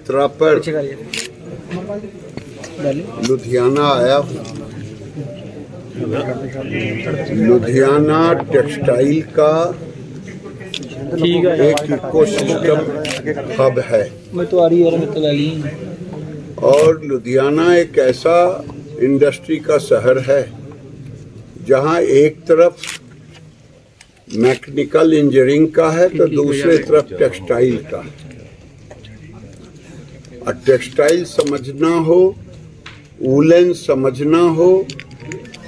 यात्रा पर लुधियाना आया हूँ। लुधियाना टेक्सटाइल का एक इकोसिस्टम हब है और लुधियाना एक ऐसा इंडस्ट्री का शहर है जहाँ एक तरफ मैकेनिकल इंजीनियरिंग का है तो दूसरे तरफ टेक्सटाइल का। और टेक्सटाइल समझना हो, वूलन समझना हो,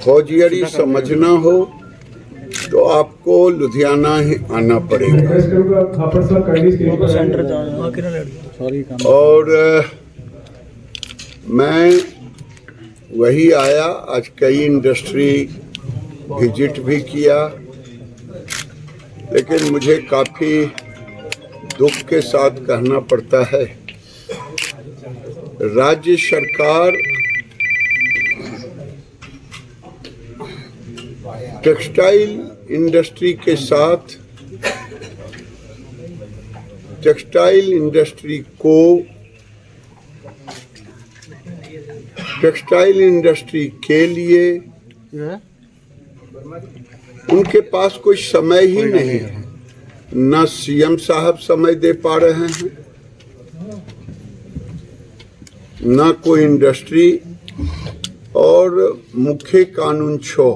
हौजियरी समझना हो तो आपको लुधियाना ही आना पड़ेगा। और मैं वही आया, आज कई इंडस्ट्री विजिट भी किया, लेकिन मुझे काफ़ी दुख के साथ कहना पड़ता है राज्य सरकार टेक्सटाइल इंडस्ट्री के साथ टेक्सटाइल इंडस्ट्री को टेक्सटाइल इंडस्ट्री के लिए उनके पास कोई समय ही नहीं है। न सीएम साहब समय दे पा रहे हैं, न कोई इंडस्ट्री, और मुख्य कानून छो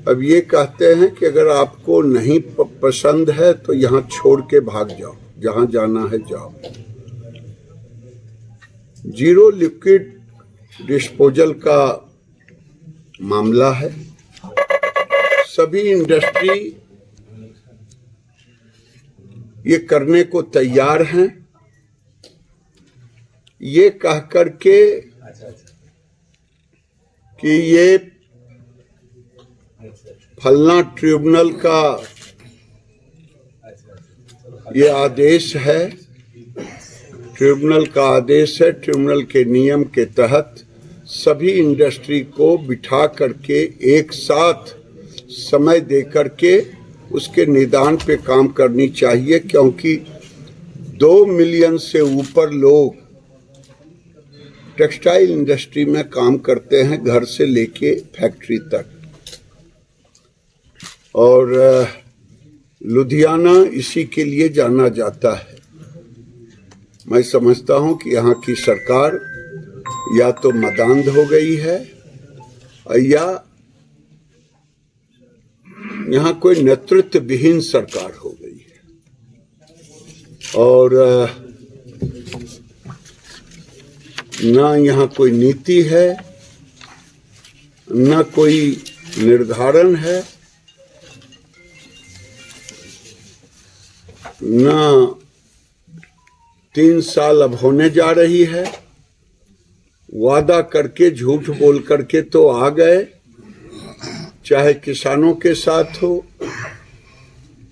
अब ये कहते हैं कि अगर आपको नहीं पसंद है तो यहाँ छोड़ के भाग जाओ, जहाँ जाना है जाओ। जीरो लिक्विड डिस्पोजल का मामला है। सभी इंडस्ट्री ये करने को तैयार हैं, ये कह कर के कि ये फलना ट्रिब्यूनल का ये आदेश है, ट्रिब्यूनल का आदेश है। ट्रिब्यूनल के नियम के तहत सभी इंडस्ट्री को बिठा करके एक साथ समय दे करके उसके निदान पे काम करनी चाहिए, क्योंकि 2 मिलियन से ऊपर लोग टेक्सटाइल इंडस्ट्री में काम करते हैं, घर से लेके फैक्ट्री तक। और लुधियाना इसी के लिए जाना जाता है। मैं समझता हूं कि यहाँ की सरकार या तो मदांध हो गई है या यहाँ कोई नेतृत्व विहीन सरकार हो गई है, और ना यहाँ कोई नीति है, ना कोई निर्धारण है, ना 3 साल अब होने जा रही है। वादा करके झूठ बोल करके तो आ गए, चाहे किसानों के साथ हो,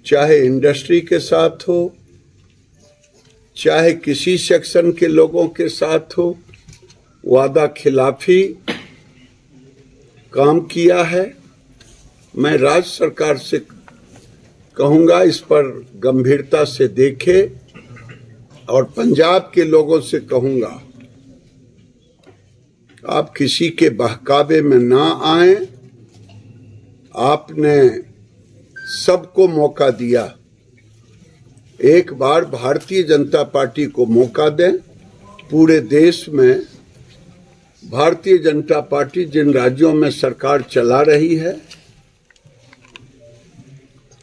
चाहे इंडस्ट्री के साथ हो, चाहे किसी सेक्शन के लोगों के साथ हो, वादा खिलाफी काम किया है। मैं राज्य सरकार से कहूँगा इस पर गंभीरता से देखे, और पंजाब के लोगों से कहूँगा आप किसी के बहकावे में ना आए। आपने सबको मौका दिया, एक बार भारतीय जनता पार्टी को मौका दें। पूरे देश में भारतीय जनता पार्टी जिन राज्यों में सरकार चला रही है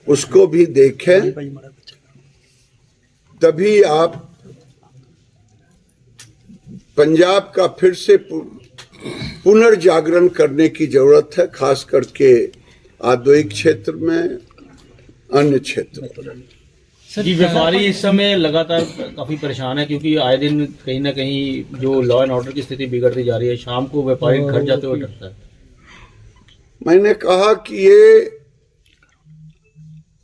उसको भी देखें, तभी आप पंजाब का फिर से पुनर्जागरण करने की जरूरत है, खास करके औद्योगिक क्षेत्र में, अन्य क्षेत्र में। जी, व्यापारी इस समय लगातार काफी परेशान है, क्योंकि आए दिन कहीं ना कहीं जो लॉ एंड ऑर्डर की स्थिति बिगड़ती जा रही है। शाम को व्यापारी घर जाते हुए डरता है। मैंने कहा कि ये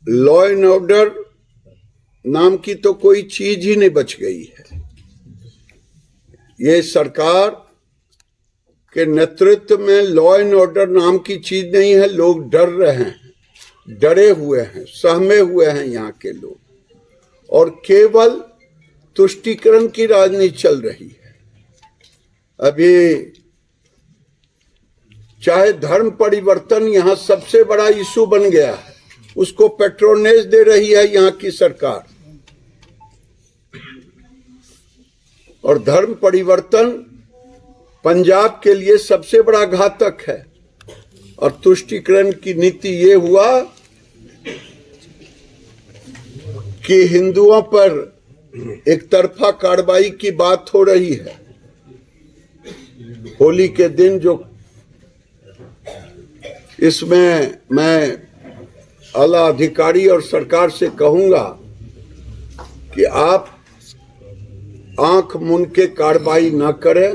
लॉ एंड ऑर्डर नाम की तो कोई चीज ही नहीं बच गई है। ये सरकार के नेतृत्व में लॉ एंड ऑर्डर नाम की चीज नहीं है। लोग डर रहे हैं, डरे हुए हैं, सहमे हुए हैं यहाँ के लोग, और केवल तुष्टीकरण की राजनीति चल रही है। अभी चाहे धर्म परिवर्तन यहां सबसे बड़ा इशू बन गया है, उसको पेट्रोनेज दे रही है यहां की सरकार। और धर्म परिवर्तन पंजाब के लिए सबसे बड़ा घातक है। और तुष्टीकरण की नीति ये हुआ कि हिंदुओं पर एक तरफा कार्रवाई की बात हो रही है। होली के दिन जो, इसमें मैं आला अधिकारी और सरकार से कहूंगा कि आप आंख मूंद के कार्रवाई ना करें,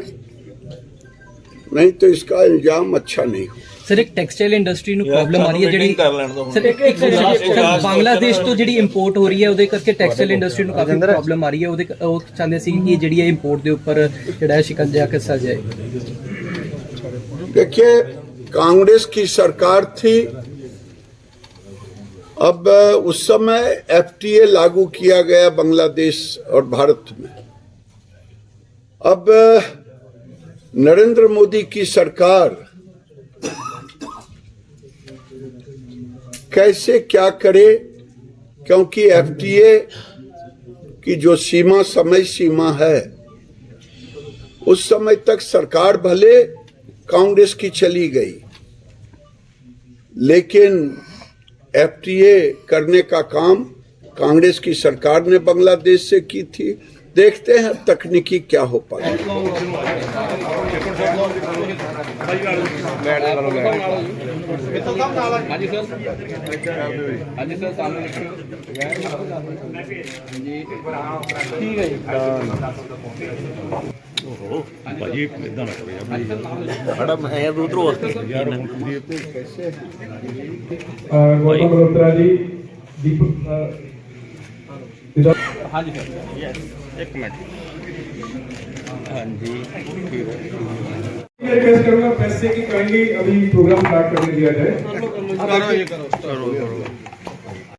नहीं तो इसका इल्जाम अच्छा नहीं हो। सर एक ਟੈਕਸਟਾਈਲ ਇੰਡਸਟਰੀ ਨੂੰ ਪ੍ਰੋਬਲਮ ਆ ਰਹੀ ਹੈ ਜਿਹੜੀ ਸਰ ਇੱਕ ਬੰਗਲਾਦੇਸ਼ ਤੋਂ ਜਿਹੜੀ ਇੰਪੋਰਟ ਹੋ ਰਹੀ ਹੈ ਉਹਦੇ ਕਰਕੇ ਟੈਕਸਟਾਈਲ ਇੰਡਸਟਰੀ ਨੂੰ ਕਾਫੀ ਪ੍ਰੋਬਲਮ ਆ ਰਹੀ ਹੈ। ਉਹਦੇ ਉਹ ਚਾਹੁੰਦੇ ਸੀ ਕਿ ਜਿਹੜੀ ਇਹ ਇੰਪੋर्ट ਦੇ ਉੱਪਰ ਜਿਹੜਾ ਹੈ शिकंजा कसा जाए। देखिए, कांग्रेस की सरकार थी, अब उस समय एफटीए लागू किया गया बांग्लादेश और भारत में। अब नरेंद्र मोदी की सरकार कैसे क्या करे, क्योंकि एफटीए की जो समय सीमा है, उस समय तक सरकार भले कांग्रेस की चली गई, लेकिन एफटीए करने का काम कांग्रेस की सरकार ने बांग्लादेश से की थी। देखते हैं तकनीकी क्या हो पाए। ਭਾਜੀ ਇਦਾਂ ਨਾ ਕਰੋ ਯਾਰ ਸਾਡਾ ਐ ਉਧਰੋਂ ਯਾਰ कैसे गौतम मल्होत्रा जी, दीपक हाँ जी सर, यस एक मिनट, हाँ जी ठीक है। मैं रिक्वेस्ट करूंगा प्रेस से कि काइंडली अभी प्रोग्राम स्टार्ट करने दिया जाए। करो